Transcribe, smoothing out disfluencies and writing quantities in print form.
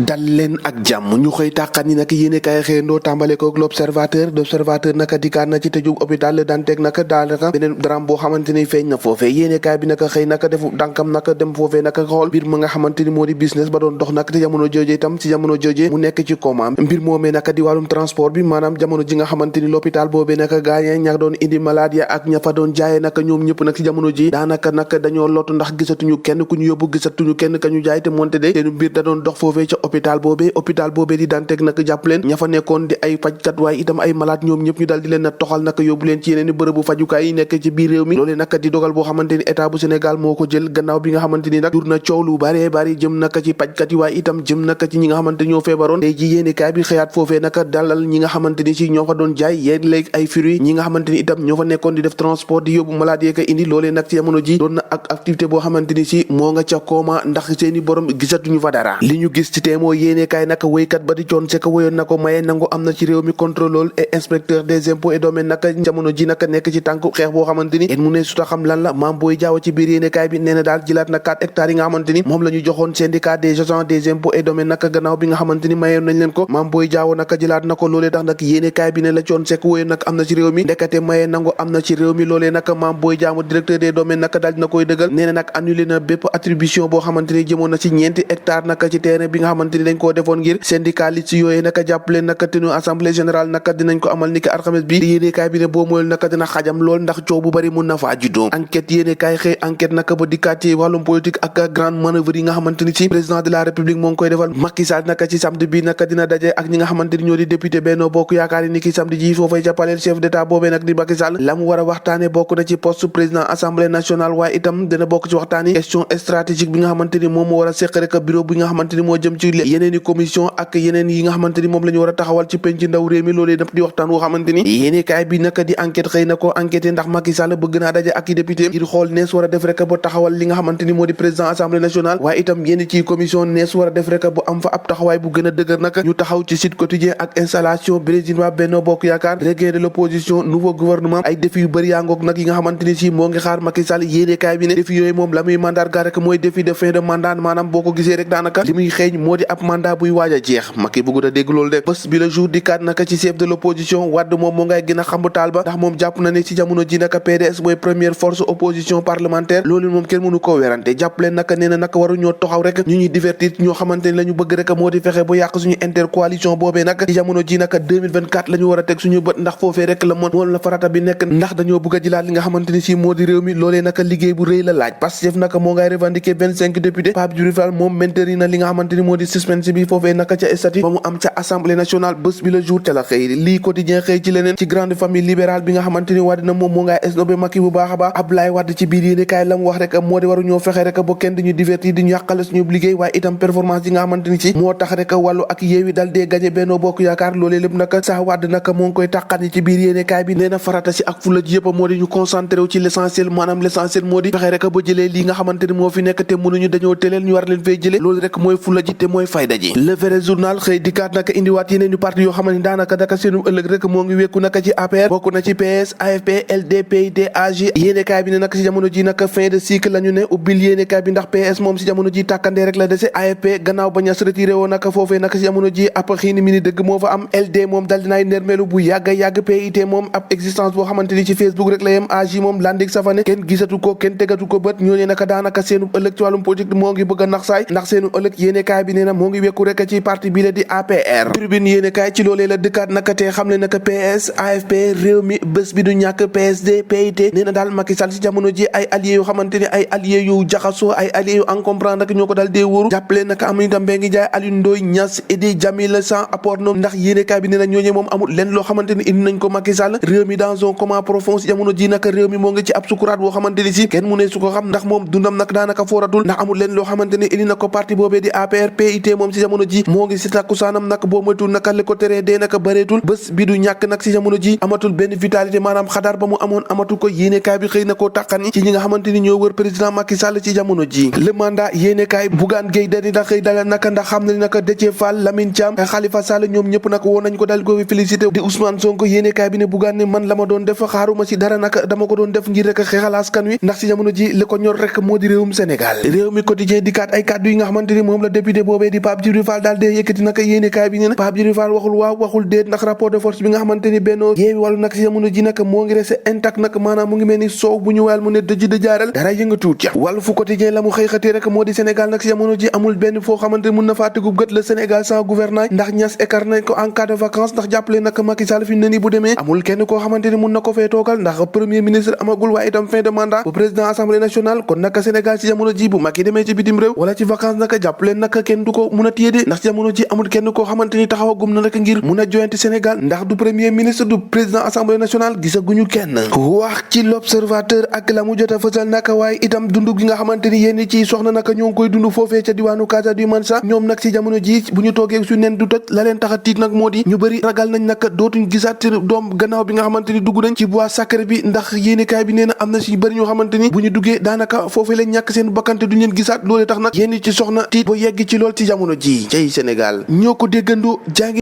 dal leen ak jàmm ñu xëy tàqat ni nag yéene kaay xëyandoo tàmbale ko l'observateur naka dikkaat na ci tëjub hôpital Le Dantec naka daanaka beneen drame boo xamante ni feeñ na foofee yéene kaay bi naka xëy naka defu dànkam naka dem foofee naka xool mbir ma nga xamante ni moo di business ba doon dox nag te jamono jooje itam ci jamono jooje mu nekk ci coma mbir moomee naka di wàllum transport bi maanaam jamono ji nga xamante ni l'hôpital boobee naka gaañee ña doon indi malade ya ak ña fa doon jaayee naka ñoom ñëpp nag ci jamono ji daanaka naka dañoo lottu ndax gisatuñu kenn ku ñu yóbbu gisatuñu kenn ka ñu jaay te moonte de seenu mbir da doon dox foofee ca hôpital boobee di Dantec nag jàpp leen ña fa nekkoon di ay fajkat waaye itam ay malade ñoom ñëpp ñu dal di leen na toxal nag yóbbu leen ci yeneen i bërëbu fajukaay yi nekk ci biir réew mi loolee nag di dogal boo xamante ni état bu Sénégal moo ko jël gannaaw bi nga xamante ni nag jur na coow lu bari bari jëm nag ci fajkat yi waaye itam jëm nag ci ñi nga xamante ni ñoo feebaroon tey ji yéeni kaay bi xëyaat foofee nag dalal ñi nga xamante ni si ñoo fa doon jaay yéen léegi ay fruits ñi nga xamante ni itam ñoo fa nekkoon di def transport di yóbbu malade yeeka indi loolee nag ci jamono ji doon na ak activité boo xamante ni si moo nga ca kooma ndax seeni borom gisatuñu fa dara li ñu gis ci teemoo yéene kaay nag wéykat ba di coon seka wéyoon na ko maye nangu am na ci réew mi contrôleur et inspecteur des impôts et domaines nag jamono ji nag nekk ci tànk xeex boo xamante ni mu ne suta xam lan la Mame Boye Diao ci biir yéene kaay bi nee na daal jëlaat na 4 hectares yi nga xamante ni moom la ñu joxoon syndicat des agents des impôts et domaines nag gannaaw bi nga xamante ni mayoon nañ leen ko Mame Boye Diao nag jëlaat na ko loolee tax nag yéene kaay bi ne la coon sek wéyoon nag am na ci réew mi ndekete maye nangu am na ci réew mi loolee nag Mame Boye Diao directeur des domaines nag daal dina koy dëggal nee na nag annulé na bépp attribution boo xamante ni jëmoon na ci ñeenti hectares nag ci terrain bi nga xamante ni dañ koo defoon ngir syndicaliste yooyee nag jàppale nag te ñu assemblée générale nag dinañ ko amal niki alxames bi yéenekaay bi ne boo moyul nag dina xajam lool ndax coow bu bari mun na faa juddoo enquête yéenekaay xëy enquête nag ba dikkaat ci wàllum politique ak grande manœuvre yi nga xamante ni ci président de la république moo ngi koy defal Macky Sall nag ci samedi bi nag dina daje ak ñi nga xamante ni ñoo di député Benno Bokk Yaakaar yi niki samedi ji foofay ca palais chef d'état boobee nag di Macky Sall la mu war a waxtaane bokk na ci poste président assemblée nationale waaye itam dina bokk ci waxtaani question stratégique bi nga xamante ni moom moo war a seq rek bureau bi nga xamante ni moo jëm ci yeneen i commission ak yeneen yi nga xamante ni moom la ñu war a taxawal ci penc ndaw réew mi loolee daf di waxtaan woo xamante ni yéenekaay bi naka di enquête xëy na ko enquêté ndax Macky Sall bëgg naa daje ak i député ngir xool nees war a def rek ba taxawal li nga xamante ni moo di président assemblée nationale waaye itam yenn ci commission nees war a def rek bu am fa ab taxawaay bu gën a dëgër nag ñu taxaw ci site quotidien ak installation Brésil waa Benno Bokk Yaakaar regain de l'opposition nouveau gouvernement ay défi yu bëri yaa ngoog nag yi nga xamante ni si moo ngi xaar Macky Sall yéenekaay bi ne défi yooyu moom la muy mandarga rek mooy défi de fin de mandat maanaam boo ko gisee rek daanaka li muy xeeñ moo di ab mandat buy waaj a jeex Macky bëggut a dégg loolu de bés bi le jour di kat naka ci chef de l'opposition Wade moom moo ngay gën a xambu taal ba ndax moom jàpp na ne ci jamono ji naka PDS mooy première force opposition parlementaire loolu moom kenn mënu koo werante jàpp leen naka nee na naka waru ñoo taxaw rek ñu ñuy divertir ñoo xamante ni la ñu bëgg rek moo di fexe bu yàq suñu intercoalition boobee nag ci jamono ji naka 2024 la ñu war a teg suñu bët ndax foofee rek la moom la farata bi nekk ndax dañoo bëgg a jëlaat li nga xamante ni si moo di réew mi loolee naka liggéey bu rëy la laaj Pastef naka moo ngay revendiquer 25 députés Pape Djibril Fall moom maintenir na li nga xamante ni moo di suspense bi foofee naka ca statut ba mu am ca assemblée nationale bés bi le jour ca la xëy lii quotidien xëy ci leneen ci grande famille libérale bi nga xamante ni Wade na moom moo ngay esnobé Macky bu baax a baax Abdoulaye Wade ci biir yéene kaay la mu wax rek moo di waru ñoo fexe rek ba kenn diñu divertir di ñu yàqale suñu liggéey waaye itam performance yi nga xamante ni ci moo tax rek wàllu ak yeewi dal dee gañe Benno Bokk Yaakaar loolee lépp nag saa Wade nag moo ngi koy tàqat ni ci biir yéene kaay bi nee na farata si ak fulla ji yëpp moo di ñu concentré wu ci l'essentiel maanaam l'essentiel moo di fexe rek ba jëlee lii nga xamante ni moo fi nekk te mënuñu dañoo téleel ñu war leen fay jëlee loolu rek mooy fulla ji te mooy fayda ji le vrai journal xëy dikkaat naka indiwaat yeneen ñu parti yoo xamante ni daanaka daka seenu ëllëg rek moo ngi wékku naka ci APR bokk na ci PS AFP LD PIT AJ yéenekaay bi ne nag si jamono ji nag fin de cycle la ñu ne ubbil yéenekaay bi ndax PS moom si jamono ji tàkkandee rek la dese AFP gannaaw ba ñas retiré woo nag foofee nag si jamono ji ab xiini mini dëgg moo fa am LD moom dal dinaay nermeelu bu yàgg PIT moom ab existence boo xamante ni ci Facebook rek la yem AJ moom landik safane kenn gisatu ko kenn tegatu ko bët ñooñu nag daanaka seenu ëllëg ci wàllum politique moo ngi bëgg a nax saay ndax seenu ëllëg yéenekaay bi nee na moo ngi wékku rek ci parti bi la di APR tribune yéenekaay ci loolee la dëkkaat naka te xam ne naka PS AFP réew mi bés bi du ñàkk PSD PIT nee na daal Macky Sall si jamono ji ay alliés yu xamante ni ay alliés yu jaxasoo ay alliés yu incomprendre rek ñoo ko daal dee wóoru jàppale naka amuñu tam Mbengue Ndiaye Alioune Ndoye Niass Idi Jamil sans apport noonu ndax yéenekaay bi nee na ñooñee moom amul lenn loo xamante ni indi nañ ko Macky Sall réew mi dans un coma profond si jamono ji naka réew mi moo ngi ci ab sukuraat boo xamante ni si kenn mu ne su ko xam ndax moom dundam nag daanaka fooratul ndax amul lenn loo xamante ni indi na ko parti boobee di APR PIT moom si jamono ji moo ngi si takkusaanam nag boo moytul naka li ko teree dee naka bëreetul bés bi du ñàkk nag si jamono ji amatul benn vitalité maanaam xadaar ba mu amoon amatul ko yéenekaay bi xëy na koo tàqani ci ñi nga xamante ni ñoo wër président Macky Sall ci jamono ji le mandat yéenekaay Bougane Gueye Dany da xëy dalal naka ndax xam na ni naka Déthié Fall Lamine Thiam Khalifa Sall ñoom ñëpp nag woo nañ ko dal ko félicité di Ousmane Sonko yéenekaay bi ne Bougane ne man la ma doon def xaaruma si dara nag dama ko doon def ngir rek xeexal askan wi ndax si jamono ji li ko ñor rek moo di réewum Sénégal réew mi quotidien dikkaat ay kàddu yi nga xamante ni moom la député boobee di Pape Djibril Fall daal dee yëkkati naka yéenekaay bi nee na Pape Djibril Fall waxul waaw waxul déet ndax rapport de force bi nga xamante ni Benno Yeewi Wàllu nag si jamono ji nag moo ngi resté intact nag maanaam mu ngi mel ni soow bu ñu wayal mu ne dëj dëjaaral dara yëngatuut ca wàllu fu quotidien la mu xëy xëtee rek moo di Sénégal nag si jamono ji amul benn foo xamante ni mun na faa tegub gët le Sénégal sans gouvernance ndax ñas écart nañ ko en cas de vacances ndax jàppale nag Macky Sall fi mu ne nii bu demee amul kenn koo xamante ni mun na ko fee toogal ndax premier ministre amagul waaye itam fin de mandat bu président assemblée nationale kon naka Sénégal si jamono ji bu Macky demee ci bitim réew wala ci vacances naka jàppale naka kenn du ko mun a téye de ndax si jamono ji amul kenn koo xamante ni taxawagum na naka ngir mun a joyanti Sénégal ndax du premier ministre du président assemblée nationale gisaguñu kenn wax ci l'observateur ak la mu jot a fësal naka waaye itam dund gi nga xamante ni yénn ci soxna naka ñoo ngi koy dund foofee ca diwaanu Casa du Mansa ñoom nag si jamono ji bu ñu toogee su nen du toj la leen tax a tiit nag moo di ñu bëri ragal nañ nag dootuñ gisaat doom gannaaw bi nga xamante ni dugg nañ ci bois sacré bi ndax yéenekaay bi nee na am na si bëri ñoo xamante ni bu ñu duggee daanaka foofee lañ ñàkk seen bakkante duñ leen gisaat loolee tax nag yénn ci soxna tiit ba yegg ci lool ci jamono ji cay Sénégal ñoo ko déggandoo jàngi